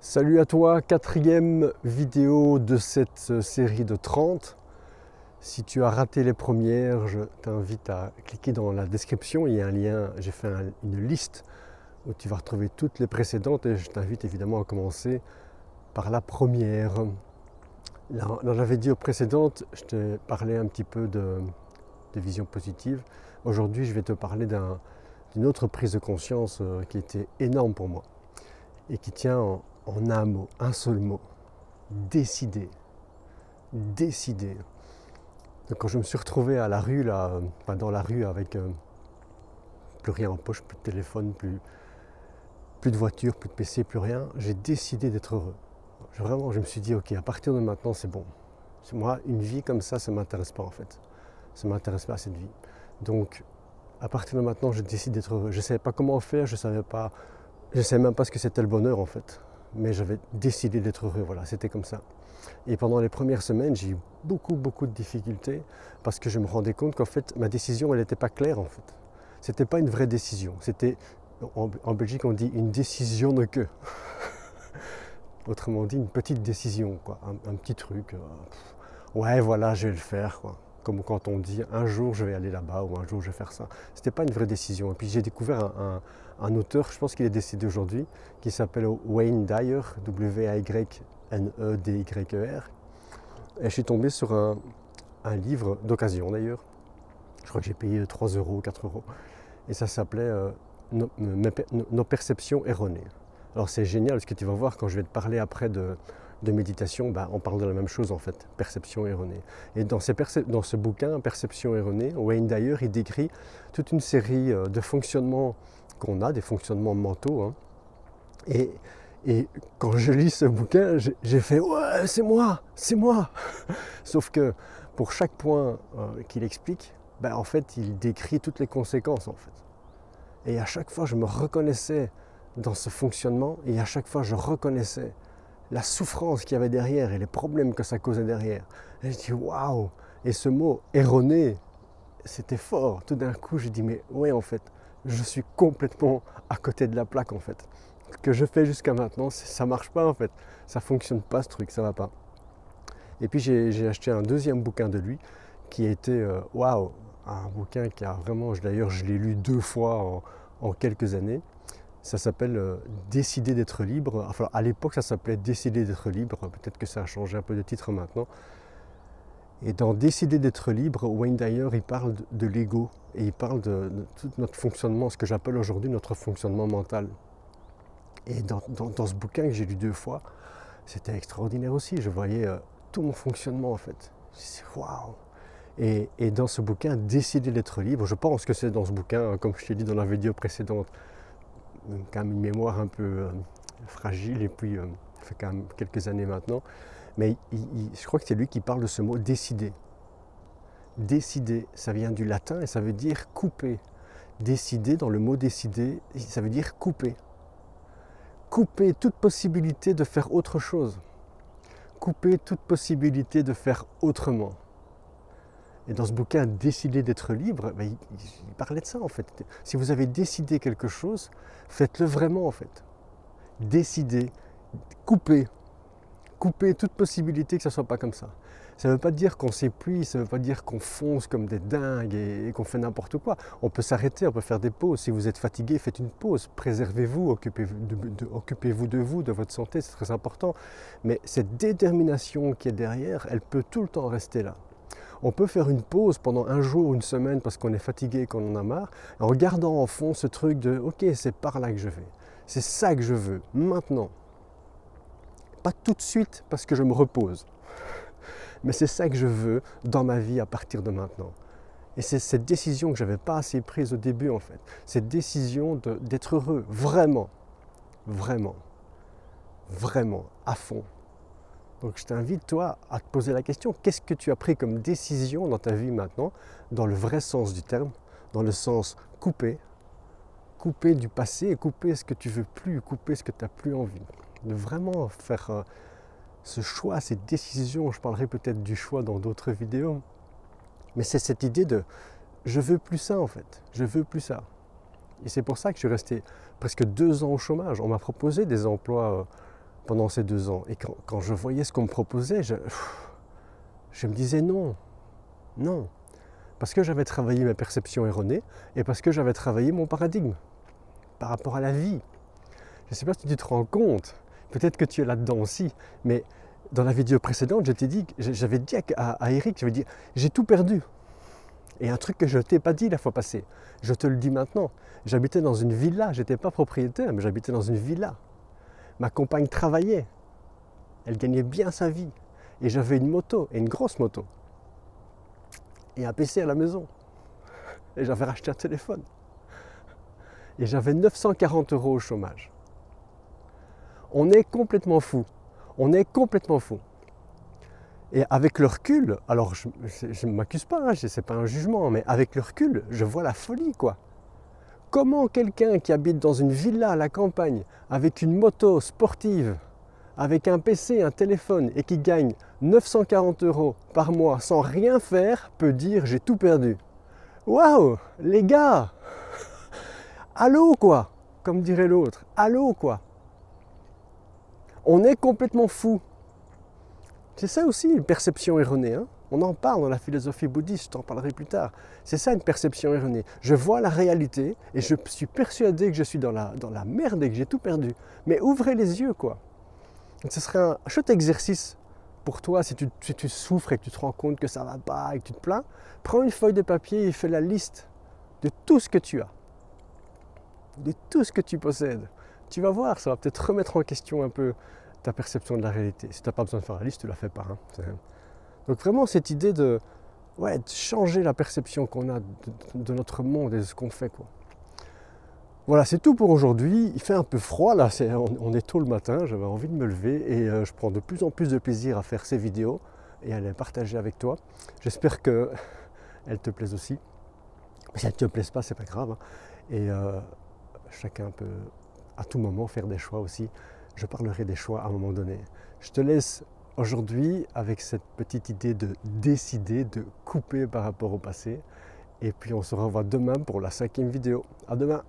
Salut à toi, quatrième vidéo de cette série de 30. Si tu as raté les premières, je t'invite à cliquer dans la description. Il y a un lien, j'ai fait une liste où tu vas retrouver toutes les précédentes et je t'invite évidemment à commencer par la première. Dans la vidéo précédente, je t'ai parlé un petit peu de vision positive. Aujourd'hui, je vais te parler d'une autre prise de conscience qui était énorme pour moi et qui tient en un mot, un seul mot, décider. Décider. Donc quand je me suis retrouvé à la rue, là, dans la rue avec plus rien en poche, plus de téléphone, plus de voiture, plus de PC, plus rien, j'ai décidé d'être heureux. Vraiment, je me suis dit, ok, à partir de maintenant, c'est bon. Moi, une vie comme ça ne m'intéresse pas en fait. Ça ne m'intéresse pas cette vie. Donc, à partir de maintenant, je décide d'être heureux. Je ne savais pas comment faire, je ne savais même pas ce que c'était le bonheur en fait. Mais j'avais décidé d'être heureux, voilà, c'était comme ça. Et pendant les premières semaines, j'ai eu beaucoup de difficultés parce que je me rendais compte qu'en fait, ma décision, elle n'était pas claire en fait. C'était pas une vraie décision, c'était, en Belgique, on dit une décision de queue. Autrement dit, une petite décision, quoi, un petit truc. Ouais, voilà, je vais le faire, quoi. Comme quand on dit un jour je vais aller là-bas ou un jour je vais faire ça. C'était pas une vraie décision. Et puis j'ai découvert un auteur, je pense qu'il est décédé aujourd'hui, qui s'appelle Wayne Dyer, W-A-Y-N-E-D-Y-E-R. Et je suis tombé sur un livre d'occasion d'ailleurs. Je crois que j'ai payé 3 euros, 4 euros. Et ça s'appelait Nos perceptions erronées. Alors c'est génial, parce que tu vas voir quand je vais te parler après de méditation, on parle de la même chose en fait, perception erronée. Et dans ce bouquin, Perception erronée, Wayne Dyer, il décrit toute une série de fonctionnements qu'on a, des fonctionnements mentaux. Hein. Et quand je lis ce bouquin, j'ai fait « Ouais, c'est moi, c'est moi !» Sauf que pour chaque point qu'il explique, en fait, il décrit toutes les conséquences en fait. Et à chaque fois, je me reconnaissais dans ce fonctionnement et à chaque fois, je reconnaissais la souffrance qu'il y avait derrière et les problèmes que ça causait derrière. Et je dis waouh! Et ce mot erroné, c'était fort. Tout d'un coup, j'ai dit mais ouais, en fait, je suis complètement à côté de la plaque en fait. Ce que je fais jusqu'à maintenant, ça marche pas en fait. Ça fonctionne pas ce truc, ça va pas. Et puis j'ai acheté un deuxième bouquin de lui qui a été waouh, un bouquin qui a vraiment, d'ailleurs, je l'ai lu 2 fois en quelques années. Ça s'appelle Décider d'être libre. Enfin, à l'époque, ça s'appelait Décider d'être libre. Peut-être que ça a changé un peu de titre maintenant. Et dans Décider d'être libre, Wayne Dyer, il parle de l'ego. Et il parle de tout notre fonctionnement, ce que j'appelle aujourd'hui notre fonctionnement mental. Et dans ce bouquin que j'ai lu 2 fois, c'était extraordinaire aussi. Je voyais tout mon fonctionnement en fait. Je disais waouh! Et dans ce bouquin, Décider d'être libre, je pense que c'est dans ce bouquin, comme je t'ai dit dans la vidéo précédente, quand même une mémoire un peu fragile et puis ça fait quand même quelques années maintenant. Mais je crois que c'est lui qui parle de ce mot décider. Décider, ça vient du latin et ça veut dire couper. Décider, dans le mot décider, ça veut dire couper. Couper toute possibilité de faire autre chose. Couper toute possibilité de faire autrement. Et dans ce bouquin, Décider d'être libre, il parlait de ça en fait. Si vous avez décidé quelque chose, faites-le vraiment en fait. Décidez, coupez toute possibilité que ça ne soit pas comme ça. Ça ne veut pas dire qu'on s'épuise, ça ne veut pas dire qu'on fonce comme des dingues et qu'on fait n'importe quoi. On peut s'arrêter, on peut faire des pauses. Si vous êtes fatigué, faites une pause. Préservez-vous, occupez-vous de vous, de votre santé, c'est très important. Mais cette détermination qui est derrière, elle peut tout le temps rester là. On peut faire une pause pendant un jour, une semaine parce qu'on est fatigué, qu'on en a marre, en gardant en fond ce truc de « ok, c'est par là que je vais, c'est ça que je veux, maintenant ». Pas tout de suite parce que je me repose, mais c'est ça que je veux dans ma vie à partir de maintenant. Et c'est cette décision que je n'avais pas assez prise au début en fait, cette décision d'être heureux, vraiment, vraiment, vraiment, à fond. Donc je t'invite, toi, à te poser la question, qu'est-ce que tu as pris comme décision dans ta vie maintenant, dans le vrai sens du terme, dans le sens couper du passé, couper ce que tu veux plus, couper ce que tu n'as plus envie. De vraiment faire ce choix, cette décision, je parlerai peut-être du choix dans d'autres vidéos, mais c'est cette idée de je veux plus ça en fait, je veux plus ça. Et c'est pour ça que je suis resté presque 2 ans au chômage. On m'a proposé des emplois pendant ces 2 ans. Et quand je voyais ce qu'on me proposait, je me disais non, non. Parce que j'avais travaillé mes perceptions erronées et parce que j'avais travaillé mon paradigme par rapport à la vie. Je ne sais pas si tu te rends compte, peut-être que tu es là-dedans aussi, mais dans la vidéo précédente, j'avais dit à Eric, j'avais dit, j'ai tout perdu. Et un truc que je ne t'ai pas dit la fois passée, je te le dis maintenant. J'habitais dans une villa, je n'étais pas propriétaire, mais j'habitais dans une villa. Ma compagne travaillait, elle gagnait bien sa vie. Et j'avais une moto, et une grosse moto. Et un PC à la maison. Et j'avais racheté un téléphone. Et j'avais 940 € au chômage. On est complètement fou. On est complètement fou. Et avec le recul, alors je ne m'accuse pas, hein, ce n'est pas un jugement, mais avec le recul, je vois la folie, quoi. Comment quelqu'un qui habite dans une villa à la campagne, avec une moto sportive, avec un PC, un téléphone, et qui gagne 940 € par mois sans rien faire, peut dire j'ai tout perdu. Waouh, les gars, allô quoi, comme dirait l'autre, allô quoi. On est complètement fou. C'est ça aussi une perception erronée, hein. On en parle dans la philosophie bouddhiste, je t'en parlerai plus tard. C'est ça une perception erronée. Je vois la réalité et je suis persuadé que je suis dans la merde et que j'ai tout perdu. Mais ouvrez les yeux, quoi. Ce serait un chouette exercice pour toi si tu souffres et que tu te rends compte que ça ne va pas et que tu te plains. Prends une feuille de papier et fais la liste de tout ce que tu as, de tout ce que tu possèdes. Tu vas voir, ça va peut-être remettre en question un peu ta perception de la réalité. Si tu n'as pas besoin de faire la liste, tu ne la fais pas. Hein. Donc vraiment cette idée de changer la perception qu'on a de notre monde et de ce qu'on fait, quoi. Voilà, c'est tout pour aujourd'hui. Il fait un peu froid là, on est tôt le matin, j'avais envie de me lever et je prends de plus en plus de plaisir à faire ces vidéos et à les partager avec toi. J'espère qu'elles te plaisent aussi. Si elles ne te plaisent pas, c'est pas grave. Hein. Et chacun peut à tout moment faire des choix aussi. Je parlerai des choix à un moment donné. Je te laisse aujourd'hui avec cette petite idée de décider, de couper par rapport au passé. Et puis on se revoit demain pour la 5e vidéo. À demain!